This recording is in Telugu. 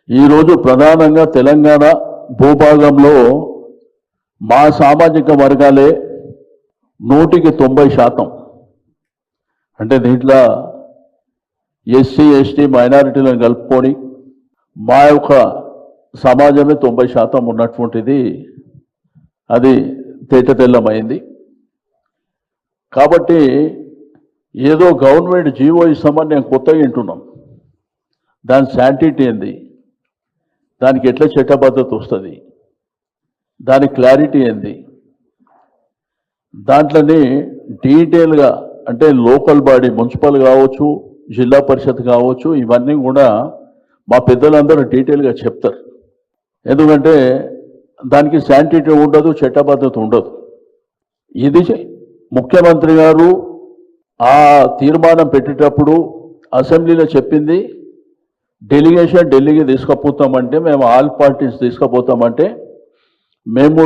ఈరోజు ప్రధానంగా తెలంగాణ భూభాగంలో మా సామాజిక వర్గాలే 100% అంటే దీంట్లో ఎస్సీ ఎస్టీ మైనారిటీలను కలుపుకొని మా యొక్క సమాజమే 90% ఉన్నటువంటిది అది తేటతెల్లమైంది. కాబట్టి ఏదో గవర్నమెంట్ జీవో ఇస్తామని నేను కొత్తగా వింటున్నాం. దాని శాంటిటీ ఏంది, దానికి ఎట్లా చట్టబద్ధత వస్తుంది, దాని క్లారిటీ ఏంది, దాంట్లోనే డీటెయిల్గా అంటే లోకల్ బాడీ మున్సిపల్ కావచ్చు, జిల్లా పరిషత్ కావచ్చు, ఇవన్నీ కూడా మా పెద్దలందరూ డీటెయిల్గా చెప్తారు. ఎందుకంటే దానికి శాంటిటీ ఉండదు, చట్టబద్ధత ఉండదు. ఇది ముఖ్యమంత్రి గారు ఆ తీర్మానం పెట్టేటప్పుడు అసెంబ్లీలో చెప్పింది, డెలిగేషన్ ఢిల్లీకి తీసుకుపోతామంటే మేము ఆల్ పార్టీస్ తీసుకుపోతామంటే మేము